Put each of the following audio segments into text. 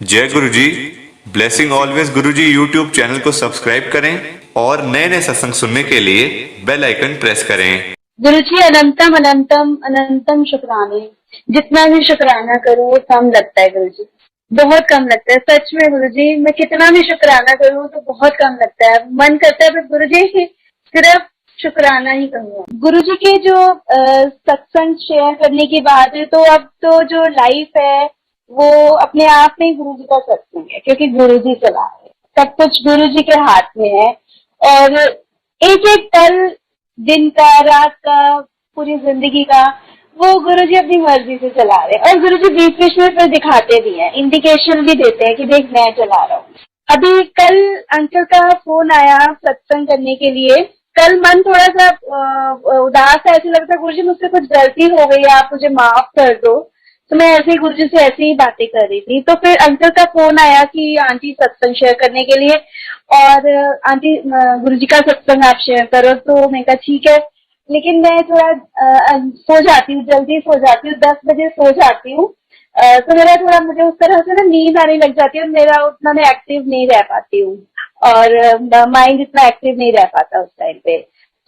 जय गुरु जी। Blessing always गुरु जी YouTube channel को subscribe करें और नए नए सत्संग सुनने के लिए बेल आइकन प्रेस करें। गुरु जी अनंतम अनंतम अनंतम शुक्राने। जितना भी शुक्राना करूँ वो कम लगता है गुरु जी, बहुत कम लगता है। सच में गुरु जी, मैं कितना भी शुक्राना करूँ तो बहुत कम लगता है। मन करता है बस गुरु जी सिर्फ शुक्राना ही करूँ। गुरु जी के जो सत्संग शेयर करने की बात है, तो अब तो जो लाइफ है वो अपने आप में गुरु जी का सत्संग है, क्योंकि गुरु जी चला है, सब कुछ गुरु जी के हाथ में है। और एक एक पल, दिन का, रात का, पूरी जिंदगी का, वो गुरुजी अपनी मर्जी से चला रहे हैं। और गुरुजी बीच बीच में फिर दिखाते भी हैं, इंडिकेशन भी देते हैं कि देख मैं चला रहा हूँ। अभी कल अंकल का फोन आया सत्संग करने के लिए। कल मन थोड़ा सा उदास है, ऐसे लगता है गुरुजी मुझसे कुछ गलती हो गई है, आप मुझे माफ कर दो। तो मैं ऐसे ही गुरुजी से ऐसे ही बातें कर रही थी, तो फिर अंकल का फोन आया कि आंटी सत्संग शेयर करने के लिए, और आंटी गुरुजी का सत्संग आप शेयर करो। तो मैंने कहा ठीक है, लेकिन मैं थोड़ा सो जाती हूँ, जल्दी सो जाती हूँ, 10 बजे सो जाती हूँ। तो मेरा थोड़ा, मुझे उस तरह से ना नींद आने लग जाती है, मेरा उतना मैं एक्टिव नहीं रह पाती हूँ, और माइंड इतना एक्टिव नहीं रह पाता उस टाइम पे।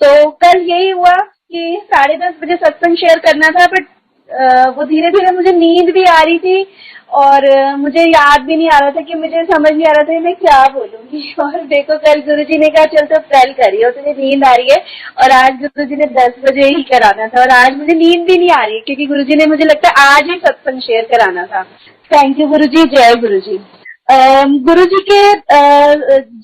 तो कल यही हुआ कि 10:30 बजे सत्संग शेयर करना था, बट वो धीरे धीरे मुझे नींद भी आ रही थी, और मुझे याद भी नहीं आ रहा था, कि मुझे समझ नहीं आ रहा था मैं क्या बोलूंगी। और देखो कल गुरुजी ने कहा चल तो कल करियो, तुझे नींद आ रही है। और आज गुरुजी ने 10 बजे ही कराना था, और आज मुझे नींद भी नहीं आ रही है, क्योंकि गुरुजी ने मुझे लगता है आज ही सत्संग शेयर कराना था। थैंक यू गुरुजी, जय गुरुजी। गुरुजी के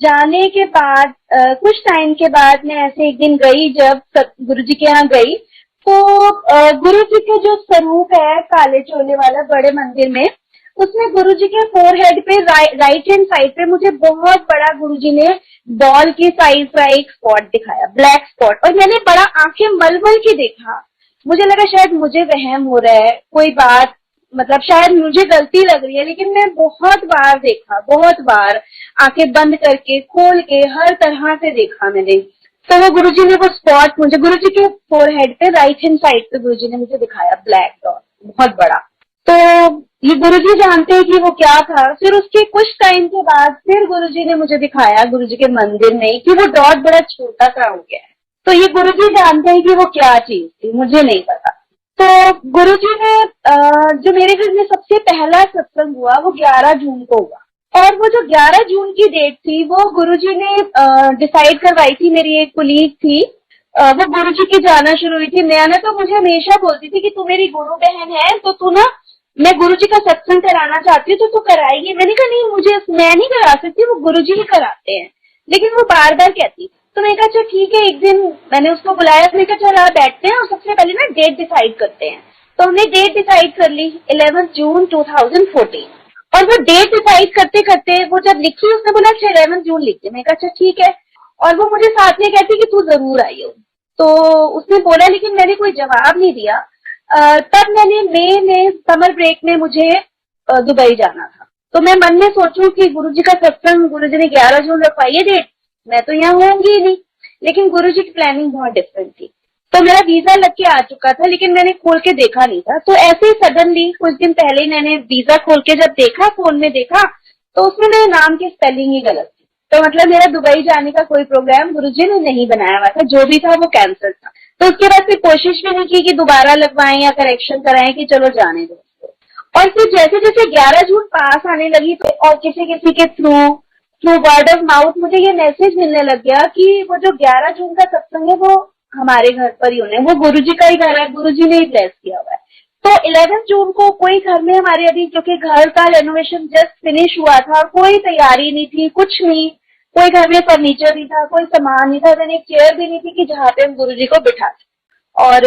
जाने के बाद कुछ टाइम के बाद मैं ऐसे एक दिन गई, जब गुरुजी के यहाँ गई, तो गुरु जी का जो स्वरूप है काले चोले वाला बड़े मंदिर में, उसमें गुरु जी के फोरहेड पे राइट हैंड साइड पे मुझे बहुत बड़ा गुरु जी ने बॉल की साइज का एक स्पॉट दिखाया, ब्लैक स्पॉट। और मैंने बड़ा आंखें मल मल के देखा, मुझे लगा शायद मुझे वहम हो रहा है, कोई बात, मतलब शायद मुझे गलती लग रही है। लेकिन मैं बहुत बार देखा, बहुत बार आंखें बंद करके, खोल के, हर तरह से देखा मैंने। तो वो गुरुजी ने वो स्पॉट मुझे, गुरुजी के फोरहेड पे राइट हैंड साइड पे गुरुजी ने मुझे दिखाया, ब्लैक डॉट बहुत बड़ा। तो ये गुरुजी जानते हैं कि वो क्या था। फिर उसके कुछ टाइम के बाद फिर गुरुजी ने मुझे दिखाया गुरुजी के मंदिर में, कि वो डॉट बड़ा छोटा सा हो गया है। तो ये गुरुजी जानते हैं कि वो क्या चीज थी, मुझे नहीं पता। तो गुरुजी ने जो मेरे घर में सबसे पहला सत्संग हुआ वो 11 जून को हुआ। और वो जो 11 जून की डेट थी, वो गुरुजी ने डिसाइड करवाई थी। मेरी एक कुलीग थी, वो गुरुजी की जाना शुरू हुई थी। मैं तो मुझे हमेशा बोलती थी कि तू मेरी गुरु बहन है, तो तू ना, मैं गुरुजी का सत्संग कराना चाहती हूँ तो तू कराएगी। मैंने कहा नहीं, मुझे, मैं नहीं करा सकती, वो गुरुजी ही कराते हैं। लेकिन वो बार बार कहती। तो मैंने कहा अच्छा ठीक है। एक दिन मैंने उसको बुलाया, मैंने कहा चल बैठते हैं और सबसे पहले ना डेट डिसाइड करते हैं। तो हमने डेट डिसाइड कर ली, 11 जून 2014। और वो डेट डिसाइड करते करते वो जब लिखी, उसने बोला अच्छा 11 जून लिख दे। मैंने कहा अच्छा ठीक है। और वो मुझे साथ में कहती कि तू जरूर आई हो। तो उसने बोला, लेकिन मैंने कोई जवाब नहीं दिया। तब मैंने मई में समर ब्रेक में मुझे दुबई जाना था। तो मैं मन में सोचूं कि गुरुजी का सत्संग, गुरुजी ने 11 जून रखवाई है डेट, मैं तो यहाँ होंगी ही नहीं। लेकिन गुरुजी की प्लानिंग बहुत डिफरेंट थी। तो मेरा वीजा लग के आ चुका था, लेकिन मैंने खोल के देखा नहीं था। तो ऐसे ही सडनली कुछ दिन पहले ही मैंने वीजा खोल के जब देखा, फोन में देखा, तो उसमें मेरे नाम की स्पेलिंग ही गलत थी। तो मतलब मेरा दुबई जाने का कोई प्रोग्राम गुरुजी ने नहीं बनाया हुआ था, जो भी था वो कैंसिल था। तो उसके बाद फिर कोशिश भी नहीं की कि दोबारा लगवाएं या करेक्शन कराएं कि चलो जाने दो। और फिर जैसे जैसे 11 जून पास आने लगी, तो और किसी किसी के थ्रू वर्ड ऑफ माउथ मुझे ये मैसेज मिलने लग गया कि वो जो 11 जून का सत्संग है वो हमारे घर पर ही होने, वो गुरुजी का ही घर है, गुरुजी ने ही ब्लेस किया हुआ है। तो 11 जून को कोई घर में हमारे, अभी क्योंकि घर का रेनोवेशन जस्ट फिनिश हुआ था, कोई तैयारी नहीं थी, कुछ नहीं, कोई घर में फर्नीचर नहीं था, कोई सामान नहीं था, मैंने एक चेयर भी नहीं थी कि जहाँ पे हम गुरुजी को बिठा सकें। और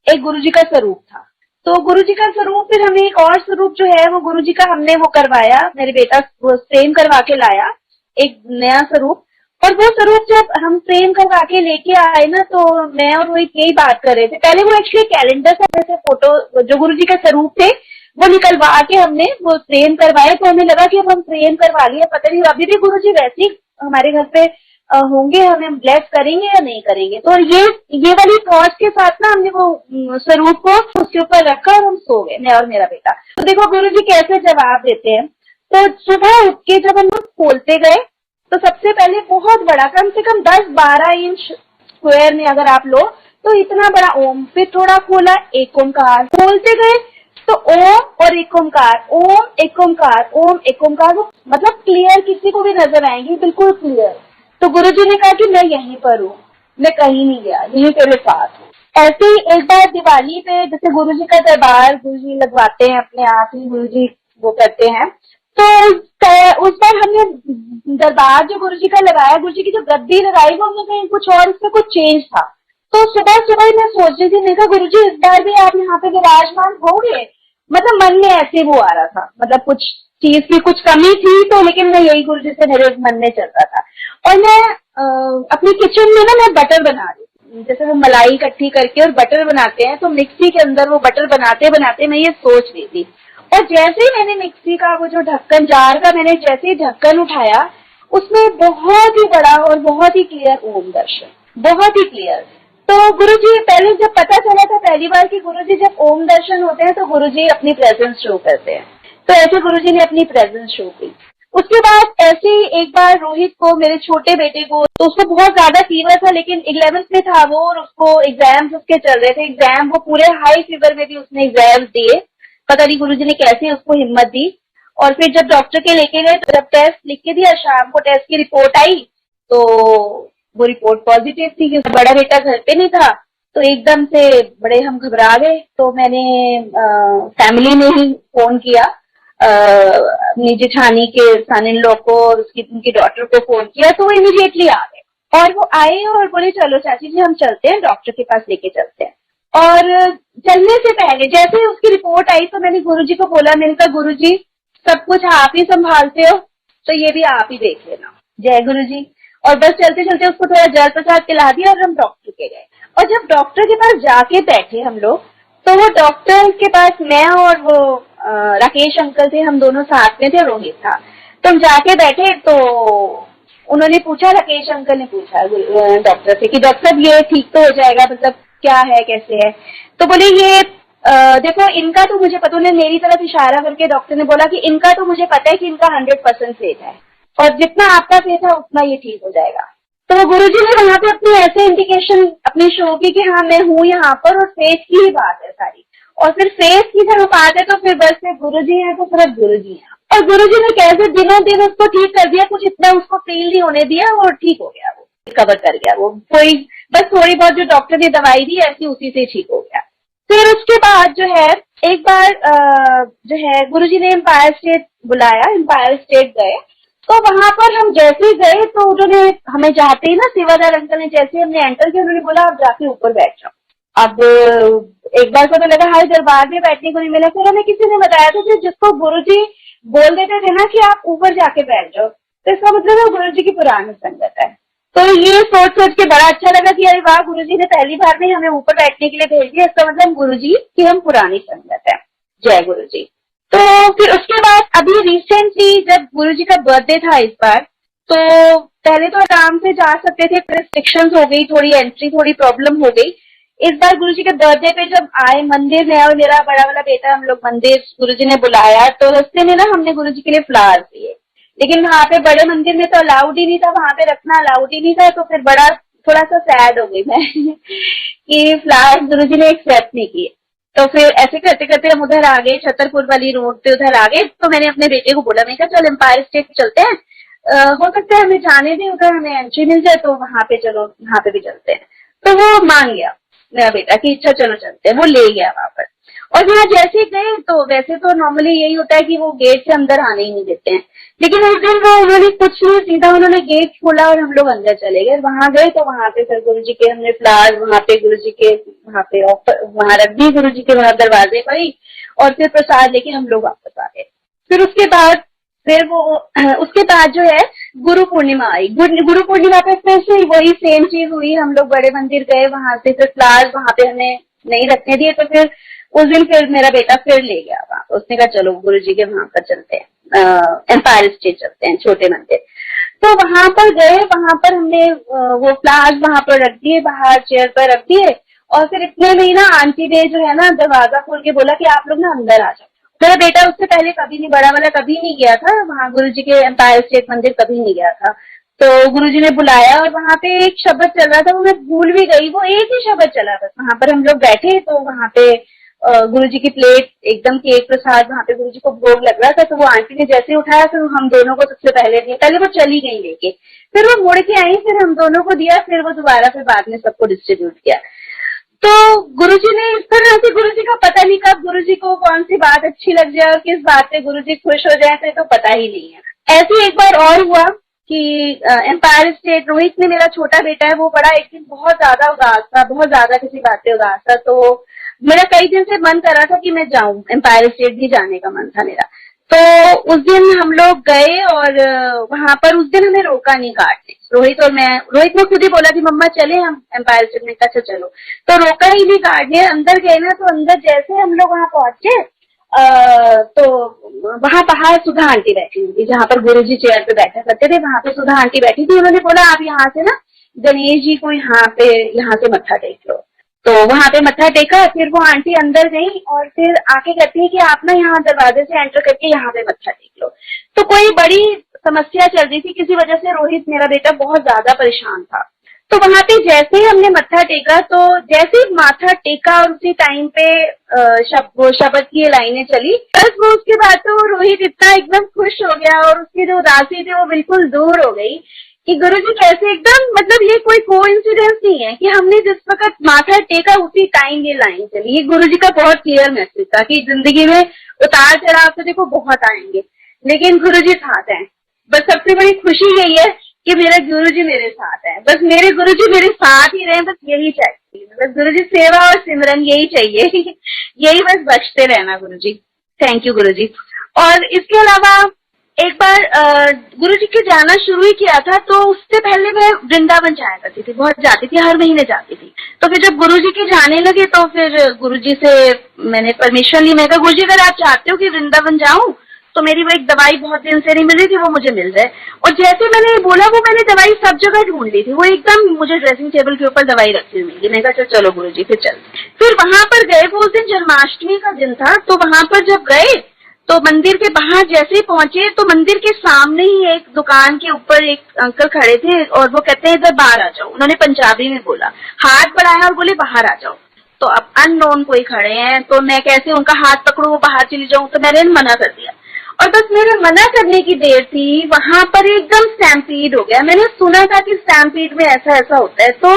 एक गुरुजी का स्वरूप था। तो गुरुजी का स्वरूप, फिर हमें एक और स्वरूप जो है वो गुरुजी का हमने वो करवाया, मेरे बेटा फ्रेम करवा के लाया एक नया स्वरूप। और वो स्वरूप जब हम फ्रेम करवा के लेके आए ना, तो मैं और रोहित यही बात कर रहे थे। पहले वो एक्चुअली कैलेंडर था, जैसे फोटो जो गुरुजी का स्वरूप थे वो निकलवा के हमने वो फ्रेम करवाए। तो हमें लगा कि अब हम फ्रेम करवा लिए, पता नहीं अभी भी गुरुजी वैसे ही हमारे घर पे होंगे, हमें ब्लेस करेंगे या नहीं करेंगे। तो ये वाली थॉट के साथ ना हमने वो स्वरूप को उसके ऊपर रखा और हम सो गए, मैं और मेरा बेटा। तो देखो गुरुजी कैसे जवाब देते हैं। तो सुबह उठ के जब हम लोग खोलते गए तो सबसे पहले बहुत बड़ा, कम से कम 10-12 इंच स्क्वायर में अगर आप लो तो इतना बड़ा ओम, फिर थोड़ा खोला, एक ओमकार, खोलते गए तो ओम और एक ओमकार, ओम एक ओमकार, ओम एक ओमकार, मतलब क्लियर किसी को भी नजर आएंगी, बिल्कुल क्लियर। तो गुरुजी ने कहा कि मैं यहीं पर हूँ, मैं कहीं नहीं गया, यहीं तेरे साथ हूँ। ऐसे ही एक बार दिवाली पे जैसे गुरुजी का दरबार गुरुजी लगवाते हैं अपने आप ही, गुरुजी वो करते हैं, तो उस बार हमने दरबार जो गुरुजी का लगाया, गुरुजी की जो गद्दी लगाई वो हमने कहीं कुछ और, उसमें कुछ चेंज था। तो सुबह सुबह मैं सोच रही थी, मैंने कहा गुरुजी इस बार भी आप यहाँ पे विराजमान होंगे, मतलब मन में ऐसे वो आ रहा था, मतलब कुछ चीज की कुछ कमी थी तो, लेकिन मैं यही गुरुजी से मेरे मन में चल रहा था। और मैं अपनी किचन में ना मैं बटर बना रही थी, जैसे वो मलाई इकट्ठी करके और बटर बनाते हैं, तो मिक्सी के अंदर वो बटर बनाते बनाते मैं ये सोच रही थी। और जैसे ही मैंने मिक्सी का वो जो ढक्कन, जार का मैंने जैसे ही ढक्कन उठाया, उसमें बहुत ही बड़ा और बहुत ही क्लियर ओम दर्शन, बहुत ही क्लियर। तो गुरुजी पहले जब पता चला था पहली बार कि गुरुजी जब ओम दर्शन होते हैं तो गुरुजी अपनी प्रेजेंस शो करते हैं, तो ऐसे गुरुजी ने अपनी प्रेजेंस शो की। उसके बाद ऐसे ही एक बार रोहित को, मेरे छोटे बेटे को, तो उसको बहुत ज्यादा फीवर था, लेकिन 11th में था वो और उसको एग्जाम्स उसके चल रहे थे, एग्जाम वो पूरे हाई फीवर में भी उसने एग्जाम्स दिए, पता नहीं गुरुजी ने कैसे उसको हिम्मत दी। और फिर जब डॉक्टर के लेके गए तो जब टेस्ट लिख के दिया, शाम को टेस्ट की रिपोर्ट आई तो वो रिपोर्ट पॉजिटिव थी, क्योंकि बड़ा बेटा घर पे नहीं था, तो एकदम से बड़े हम घबरा गए। तो मैंने फैमिली में ही फोन किया, अपनी जेठानी के सन इन लॉ को और उनकी डॉटर को फोन किया, तो वो इमीडिएटली आ गए और वो आए और बोले चलो चाची जी हम चलते हैं, डॉक्टर के पास लेके चलते हैं। और चलने से पहले जैसे उसकी रिपोर्ट आई तो मैंने गुरुजी को बोला, मैंने कहा गुरुजी सब कुछ आप ही संभालते हो तो ये भी आप ही देख लेना, जय गुरुजी। और बस चलते चलते उसको थोड़ा जल प्रसाद पिला दिया और हम डॉक्टर के गए। और जब डॉक्टर के पास जाके बैठे हम लोग, तो वो डॉक्टर के पास मैं और वो राकेश अंकल थे, हम दोनों साथ में थे, रोहित था। तो हम जाके बैठे तो उन्होंने पूछा, राकेश अंकल ने पूछा डॉक्टर से कि डॉक्टर साहब ये ठीक तो हो जाएगा, मतलब क्या है कैसे है? तो बोले ये देखो इनका तो मुझे पता, उन्हें मेरी तरफ इशारा करके डॉक्टर ने बोला कि इनका तो मुझे पता है कि इनका 100% सेफ है और जितना आपका सेफ है उतना ये ठीक हो जाएगा। तो गुरुजी ने वहां पे अपनी ऐसे इंडिकेशन अपनी शो की कि हाँ मैं हूँ यहाँ पर, और फेथ की ही बात है सारी। और फिर फेथ की जब बात है तो फिर बस फिर गुरुजी है तो सिर्फ गुरुजी है। और गुरुजी ने कैसे दिनों दिन उसको ठीक कर दिया, कुछ इतना उसको फील नहीं होने दिया और ठीक हो गया, वो रिकवर कर गया। वो कोई बस थोड़ी बहुत जो डॉक्टर ने दवाई दी ऐसी उसी से ठीक हो गया। फिर उसके बाद जो है एक बार जो है गुरुजी ने एम्पायर स्टेट बुलाया, एम्पायर स्टेट गए। तो वहां पर हम जैसे गए तो उन्होंने हमें जाते ही ना, सेवादार अंकल ने जैसे हमने एंटर किया उन्होंने बोला आप जाके ऊपर बैठ जाओ। अब एक बार को तो लगा हर दरबार में बैठने को नहीं मिला, फिर हमें किसी ने बताया था कि जिसको गुरुजी बोल देते थे ना कि आप ऊपर जाके बैठ जाओ, तो इसका मतलब है गुरुजी की पुरानी संगत है। तो ये सोच सोच के बड़ा अच्छा लगा कि अरे वाह, गुरुजी ने पहली बार में हमें ऊपर बैठने के लिए भेज दिया, इसका मतलब गुरुजी की हम पुरानी संगत है, जय गुरुजी। तो फिर उसके बाद अभी रिसेंटली जब गुरुजी का बर्थडे था इस बार, तो पहले तो आराम से जा सकते थे, रिस्ट्रिक्शंस हो गई, थोड़ी एंट्री थोड़ी प्रॉब्लम हो गई। इस बार गुरुजी के बर्थडे पे जब आए मंदिर में, और मेरा बड़ा वाला बेटा, हम लोग मंदिर गुरुजी ने बुलाया तो रास्ते में ना हमने गुरुजी के लिए फ्लावर्स दिए, लेकिन वहां पे बड़े मंदिर में तो अलाउड ही नहीं था, वहां पे रखना अलाउड ही नहीं था। तो फिर बड़ा थोड़ा सा सैड हो गई मैं कि फ्लावर्स गुरुजी ने एक्सेप्ट नहीं किए। तो फिर ऐसे करते करते हम उधर आ गए, छतरपुर वाली रोड पे उधर आ गए। तो मैंने अपने बेटे को बोला, मैं कहा चल एम्पायर स्टेट चलते हैं, हो सकता है हमें जाने दें, उधर हमें एंट्री मिल जाए, तो वहां पे चलो वहां पे भी चलते हैं। तो वो मान गया मेरा बेटा कि अच्छा चलो चलते हैं, वो ले गया वहां पर। और वहां जैसे गए तो वैसे तो नॉर्मली यही होता है कि वो गेट से अंदर आने ही नहीं देते हैं, लेकिन उस दिन वो उन्होंने कुछ नहीं, सीधा उन्होंने गेट खोला और हम लोग अंदर चले गए। वहां गए तो वहां पे फिर गुरुजी के हमने फ्लावर वहां पे गुरुजी के वहां पे वहां रख दी, गुरुजी के वहां दरवाजे पर ही, और फिर प्रसाद लेके हम लोग वापस आ गए। फिर उसके बाद उसके बाद जो है गुरु पूर्णिमा आई। गुरु पूर्णिमा पे फिर से वही सेम चीज हुई, हम लोग बड़े मंदिर गए, वहां से फिर फ्लावर्स वहां पे हमें नहीं रखने दिए। तो फिर उस दिन फिर मेरा बेटा फिर ले गया वहां, उसने कहा चलो गुरुजी के वहां पर चलते हैं, एम्पायर स्टेट चलते हैं, छोटे मंदिर। तो वहां पर गए, वहां पर हमने वो फ्लावर्स वहां पर रख दिए, बाहर चेयर पर रख दिए। और फिर इतने में ही ना आंटी ने जो है ना दरवाजा खोल के बोला कि आप लोग ना अंदर आ जाओ। मेरा बेटा उससे पहले कभी नहीं, बड़ा वाला कभी नहीं गया था वहां गुरुजी के एम्पायर स्टेट मंदिर, कभी नहीं गया था। तो गुरुजी ने बुलाया और वहां पे एक शब्द चल रहा था, वो मैं भूल भी गई, वो एक ही शब्द चला बस। वहां पर हम लोग बैठे तो वहां पे गुरुजी की प्लेट एकदम केक प्रसाद, वहां पे गुरुजी को भोग लग रहा था, तो वो आंटी ने जैसे उठाया तो हम दोनों को सबसे पहले दिया। पहले वो चली गई लेके, फिर वो मुड़ के आई, फिर हम दोनों को दिया, फिर वो दोबारा फिर बाद में सबको डिस्ट्रीब्यूट किया। तो गुरुजी ने इस तरह से, गुरुजी का पता नहीं कब गुरुजी को कौन सी बात अच्छी लग जाए और किस बात से गुरुजी खुश हो जाए तो पता ही नहीं है। ऐसे एक बार और हुआ कि एम्पायर स्टेट, रोहित ने, मेरा छोटा बेटा है, वो बड़ा एक दिन बहुत ज्यादा उदास था, बहुत ज्यादा किसी बात पे उदास था। तो मेरा कई दिन से मन कर रहा था कि मैं जाऊं, एम्पायर स्टेट भी जाने का मन था मेरा। तो उस दिन हम लोग गए और वहां पर उस दिन हमें रोका नहीं गार्ड ने, रोहित और मैं, रोहित ने खुद ही बोला कि मम्मा चले हम एम्पायर स्टेट में, अच्छा चलो। तो रोका ही नहीं गार्ड ने, अंदर गए ना, तो अंदर जैसे हम लोग वहां पहुंचे तो वहां बाहर सुधा आंटी बैठी हुई थी, जहां पर गुरुजी चेयर पे बैठा करते थे, वहां पे सुधा आंटी बैठी थी। उन्होंने बोला आप यहाँ से ना गणेश जी को यहाँ से मत्था टेक लो। तो वहां पे मत्था टेका, फिर वो आंटी अंदर गई और फिर आके कहती है कि आप ना यहाँ दरवाजे से एंटर करके यहाँ पे मत्था टेक लो। तो कोई बड़ी समस्या चल रही थी, किसी वजह से रोहित मेरा बेटा बहुत ज्यादा परेशान था। तो वहां पे जैसे ही हमने मत्था टेका, तो जैसे ही माथा टेका और उसी टाइम पे शब्द की लाइनें चली, बस वो उसके बाद तो रोहित इतना एकदम खुश हो गया और उसकी जो उदासी थी वो बिल्कुल दूर हो गई कि गुरुजी कैसे एकदम, मतलब ये कोई कोइंसिडेंस नहीं है कि हमने जिस वक्त माथा टेका उसी टाइम ये लाइन चली। ये गुरुजी का बहुत क्लियर मैसेज था कि जिंदगी में उतार चढ़ाव तो देखो बहुत आएंगे, लेकिन गुरुजी साथ हैं। बस सबसे बड़ी खुशी यही है कि मेरे गुरुजी मेरे साथ हैं, बस मेरे गुरुजी मेरे साथ ही रहे, बस यही चाहिए, बस गुरुजी सेवा और सिमरन यही चाहिए यही बस बख्शते रहना गुरुजी। थैंक यू गुरुजी। और इसके अलावा एक बार गुरुजी के जाना शुरू ही किया था, तो उससे पहले मैं वृंदावन जाया करती थी, बहुत जाती थी, हर महीने जाती थी। तो फिर जब गुरुजी के जाने लगे तो फिर गुरुजी से मैंने परमिशन ली। मैं कहा गुरुजी अगर आप चाहते हो कि वृंदावन जाऊं तो मेरी वो एक दवाई बहुत दिन से नहीं मिल रही थी, वो मुझे मिल जाए। और जैसे मैंने बोला, वो मैंने दवाई सब जगह ढूंढ ली थी, वो एकदम मुझे ड्रेसिंग टेबल के ऊपर दवाई रखी हुई मिली। मैंने कहा चलो गुरुजी फिर चल। फिर वहां पर गए, वो उस दिन जन्माष्टमी का दिन था, तो वहां पर जब गए तो मंदिर के बाहर जैसे ही पहुंचे तो मंदिर के सामने ही एक दुकान के ऊपर एक अंकल खड़े थे और वो कहते हैं इधर बाहर आ जाओ। उन्होंने पंजाबी में बोला, हाथ बढ़ाया और बोले बाहर आ जाओ। तो अब अननोन कोई खड़े हैं तो मैं कैसे उनका हाथ पकड़ू, वो बाहर चली जाऊं, तो मैंने मना कर दिया। और बस मेरे मना करने की देर थी, वहां पर एकदम स्टैम्पीड हो गया। मैंने सुना था कि स्टैम्पीड में ऐसा ऐसा होता है, तो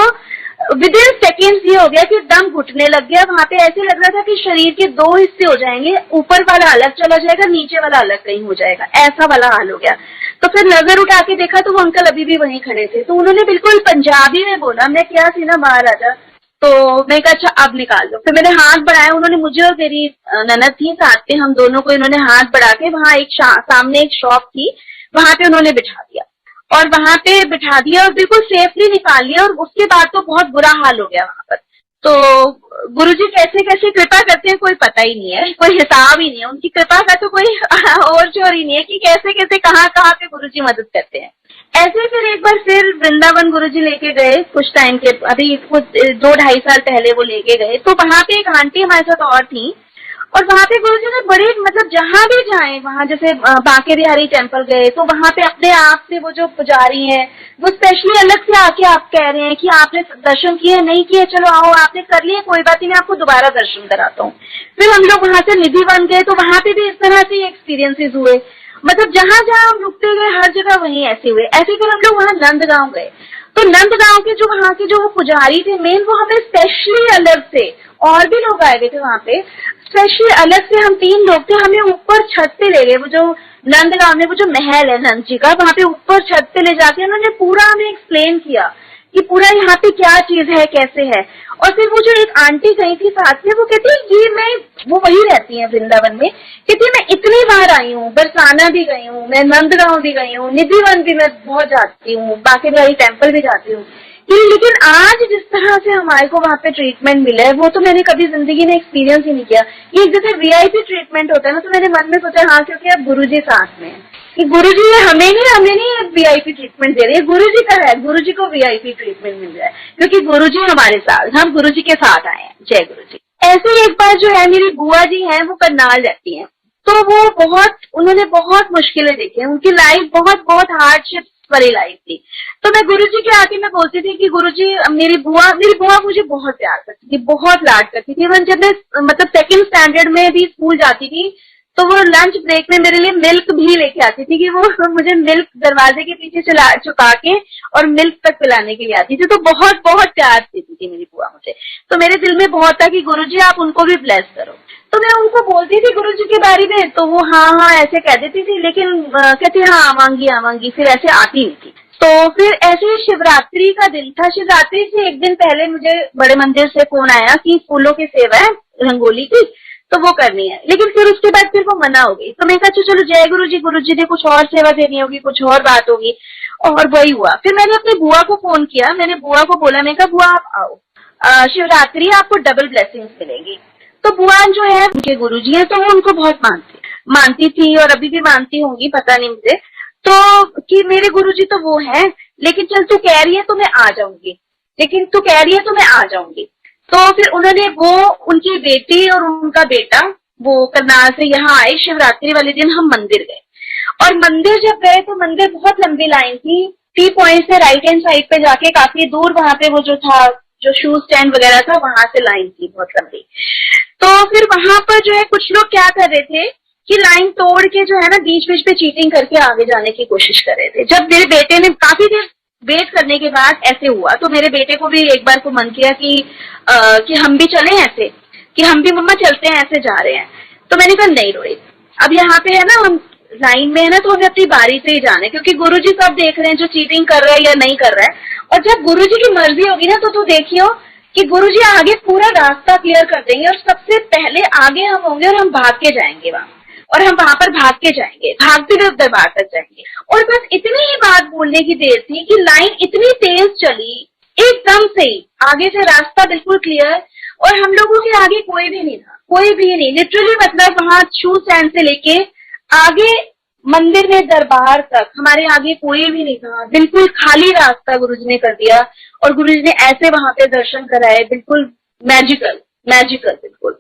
विद इन सेकेंड्स ये हो गया कि दम घुटने लग गया। वहां पे ऐसे लग रहा था कि शरीर के दो हिस्से हो जाएंगे, ऊपर वाला अलग चला जाएगा, नीचे वाला अलग कहीं हो जाएगा, ऐसा वाला हाल हो गया। तो फिर नजर उठा के देखा तो वो अंकल अभी भी वहीं खड़े थे। तो उन्होंने बिल्कुल पंजाबी में बोला, मैं क्या थी ना बाहर आ जा। तो मैं कहा अच्छा अब निकाल लो। फिर मैंने हाथ बढ़ाया, उन्होंने मुझे और मेरी ननद थी साथ में, हम दोनों को इन्होंने हाथ बढ़ा के वहां एक सामने एक शॉप थी, वहां पे उन्होंने बिठा दिया और वहां पे बिठा दिया और बिल्कुल सेफली निकाल लिया। और उसके बाद तो बहुत बुरा हाल हो गया वहां पर। तो गुरुजी कैसे कैसे कृपा करते हैं कोई पता ही नहीं है, कोई हिसाब ही नहीं है, उनकी कृपा का तो कोई और जोर ही नहीं है कि कैसे कैसे कहाँ कहाँ पे गुरुजी मदद करते हैं। ऐसे फिर एक बार फिर वृंदावन गुरुजी लेके गए कुछ टाइम के, अभी कुछ 2-2.5 साल पहले वो लेके गए। तो वहां पे एक आंटी हमारे साथ और थी और वहां पे गुरुजी ने बड़े, मतलब जहां भी जाए वहां, जैसे बांके बिहारी टेम्पल गए तो वहां पे अपने आप से वो जो पुजारी हैं वो स्पेशली अलग से आके आप कह रहे हैं कि आपने दर्शन किए नहीं किए, चलो आओ आपने कर लिए, कोई बात नहीं, मैं आपको दोबारा दर्शन कराता हूँ। फिर हम लोग वहां से निधिवन गए तो वहां पे भी इस तरह से एक्सपीरियंसेस हुए, मतलब जहां जहां हम रुकते गए हर जगह वहीं ऐसे हुए। ऐसे फिर हम लोग वहां नंदगांव गए तो नंदगांव के जो वहां के जो पुजारी थे मेन, वो हमें स्पेशली अलग से, और भी लोग आए हुए थे वहां पे, स्पेशली अलग से हम 3 लोग थे, हमें ऊपर छत पे ले गए। वो जो नंदगांव में वो जो महल है नंद जी का, वहां पे ऊपर छत पे ले जाके उन्होंने पूरा हमें एक्सप्लेन किया कि पूरा यहाँ पे क्या चीज है कैसे है। और फिर वो जो एक आंटी गई थी साथ में, वो कहती ये मैं, वो वही रहती है वृंदावन में, कहती मैं इतनी बार आई हूँ, बरसाना भी गई हूँ, मैं नंदगांव भी गई हूँ, निधिवन भी मैं बहुत जाती हूँ, बांके बिहारी टेम्पल भी जाती हूँ, लेकिन आज जिस तरह से हमारे को वहाँ पे ट्रीटमेंट मिला है वो तो मैंने कभी जिंदगी में एक्सपीरियंस ही नहीं किया। ये जैसे वीआईपी ट्रीटमेंट होता है ना, तो मैंने मन में सोचा हाँ क्योंकि अब गुरुजी साथ में है, कि गुरुजी हमें नहीं वीआईपी ट्रीटमेंट दे रही है, गुरुजी का है, गुरुजी को वीआईपी ट्रीटमेंट मिल रहा है क्योंकि गुरुजी हमारे साथ, हम गुरुजी के साथ आए हैं। जय गुरुजी। ऐसे ही एक बार जो है मेरी बुआ जी हैं, वो करनाल रहती हैं, तो वो उन्होंने बहुत मुश्किलें देखी, उनकी लाइफ बहुत बहुत हार्डशिप वाली लाइफ थी। तो मैं गुरुजी के आके मैं बोलती थी कि गुरुजी, मेरी बुआ मुझे बहुत प्यार करती थी, बहुत लाड करती थी। इवन जब मैं मतलब सेकंड स्टैंडर्ड में भी स्कूल जाती थी तो वो लंच ब्रेक में मेरे लिए मिल्क भी लेके आती थी कि वो मुझे मिल्क दरवाजे के पीछे छुपा के और मिल्क तक पिलाने के लिए आती थी। तो बहुत बहुत प्यार देती थी मेरी बुआ मुझे। तो मेरे दिल में बहुत था कि गुरुजी आप उनको भी ब्लेस करो। तो मैं उनको बोलती थी गुरुजी के बारे में, तो वो हाँ ऐसे कह देती थी, लेकिन कहती हाँ आवांगी, फिर ऐसे आती नहीं थी। तो फिर ऐसे शिवरात्रि का दिन था, शिवरात्रि से एक दिन पहले मुझे बड़े मंदिर से फोन आया कि फूलों की सेवा है रंगोली की, तो वो करनी है। लेकिन फिर उसके बाद फिर वो मना हो गई। तो मैं कहा चलो जय गुरुजी ने कुछ और सेवा देनी होगी, कुछ और बात होगी, और वही हुआ। फिर मैंने अपनी बुआ को फोन किया, मैंने बुआ को बोला, मैं कहा बुआ आप आओ, शिवरात्रि आपको डबल ब्लेसिंग्स मिलेंगी। तो बुआ जो है उनके गुरुजी हैं, तो वो उनको बहुत मानती थी और अभी भी मानती होंगी, पता नहीं मुझे। तो कि मेरे गुरुजी तो वो है, लेकिन चल तू कह रही है तो मैं आ जाऊंगी, तो फिर उन्होंने उनकी बेटी और उनका बेटा वो करनाल से यहाँ आए। शिवरात्रि वाले दिन हम मंदिर गए, और मंदिर जब गए तो मंदिर बहुत लंबी लाइन थी। टी पॉइंट से राइट हैंड साइड पे जाके काफी दूर वहां पे वो जो था, जो शू स्टैंड वगैरह था, वहां से लाइन थी बहुत लंबी। तो फिर वहां पर जो है कुछ लोग क्या कर रहे थे कि लाइन तोड़ के जो है ना बीच बीच पे चीटिंग करके आगे जाने की कोशिश कर रहे थे। जब मेरे बेटे ने काफी देर वेट करने के बाद ऐसे हुआ, तो मेरे बेटे को भी एक बार को मन किया कि हम भी चलें ऐसे, कि हम भी मम्मा चलते हैं, ऐसे जा रहे हैं। तो मैंने कहा नहीं रोहित, अब यहाँ पे है ना, हम लाइन में है ना, तो हमें अपनी बारी से ही जाना है, क्योंकि गुरुजी सब देख रहे हैं जो चीटिंग कर रहा है या नहीं कर रहा है। और जब गुरुजी की मर्जी होगी ना, तो तू देखियो कि गुरुजी आगे पूरा रास्ता क्लियर कर देंगे, और सबसे पहले आगे हम होंगे, और हम भाग के जाएंगे वहां, और हम वहां पर भागते हुए दरबार तक जाएंगे। और बस इतनी ही बात बोलने की देर थी कि लाइन इतनी तेज चली, एकदम से आगे से रास्ता बिल्कुल क्लियर, और हम लोगों के आगे कोई भी नहीं, लिटरली मतलब वहां शू स्टैंड से लेके आगे मंदिर में दरबार तक हमारे आगे कोई भी नहीं था, बिल्कुल खाली रास्ता गुरुजी ने कर दिया। और गुरुजी ने ऐसे वहां पे दर्शन कराए, बिल्कुल मैजिकल बिल्कुल।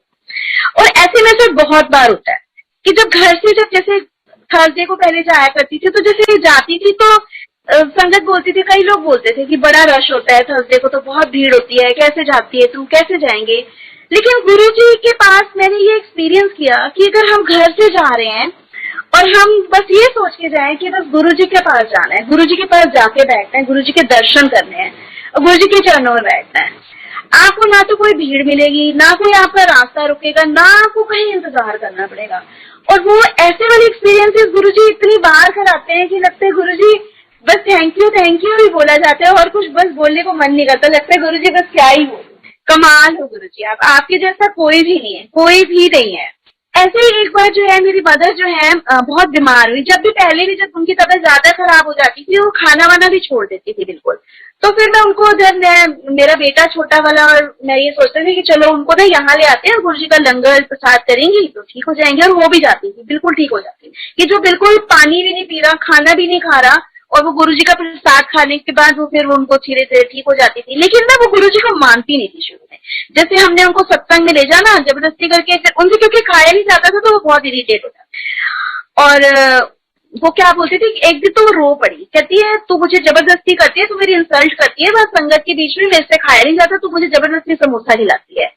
और ऐसे में तो बहुत बार होता है कि जब घर से, जब जैसे थर्सडे को पहले जाया करती थी, तो जैसे जाती थी तो संगत बोलती थी, कई लोग बोलते थे कि बड़ा रश होता है थर्सडे को, तो बहुत भीड़ होती है, कैसे जाती है तू, कैसे जाएंगे। लेकिन गुरुजी के पास मैंने ये एक्सपीरियंस किया कि अगर हम घर से जा रहे हैं और हम बस ये सोच के जाएं कि बस गुरुजी के पास जाना है, गुरुजी के पास जाके बैठना है, गुरुजी के दर्शन करने हैं और गुरुजी के चरणों में बैठना है, आपको ना तो कोई भीड़ मिलेगी, ना कोई आपका रास्ता रुकेगा, ना आपको कहीं इंतजार करना पड़ेगा। और वो ऐसे वाले एक्सपीरियंसेस गुरुजी इतनी बार कराते हैं कि लगता है गुरुजी बस थैंक यू ही बोला जाता है, और कुछ बस बोलने को मन नहीं करता, लगता है गुरुजी बस क्या ही बोल, कमाल हो गुरुजी, आपके जैसा कोई भी नहीं है। ऐसे ही एक बार जो है मेरी मदर जो है बहुत बीमार हुई। जब जब उनकी तबीयत ज्यादा खराब हो जाती थी, वो खाना वाना भी छोड़ देती थी बिल्कुल। तो फिर मैं उनको, जब मेरा बेटा छोटा वाला, और मैं ये सोचती थी कि चलो उनको ना यहाँ ले आते हैं, गुरुजी का लंगर प्रसाद करेंगी तो ठीक हो जाएंगे। और वो भी जाती थी, बिल्कुल ठीक हो जाती, कि जो बिल्कुल पानी भी नहीं पी रहा, खाना भी नहीं खा रहा, और वो गुरुजी का प्रसाद खाने के बाद वो फिर उनको धीरे धीरे ठीक हो जाती थी। लेकिन ना वो गुरुजी को मानती नहीं थी शुरू में। जैसे हमने उनको सत्संग में ले जाना जबरदस्ती करके, उनसे क्योंकि खाया नहीं जाता था, तो वो बहुत इरिटेट होता। और वो क्या बोलती थी, एक दिन तो वो रो पड़ी, कहती है तू मुझे जबरदस्ती करती है, तू मेरी इंसल्ट करती है, बस संगत के बीच में मेरे से खाया नहीं जाता, तू मुझे जबरदस्ती समोसा खिलाती है।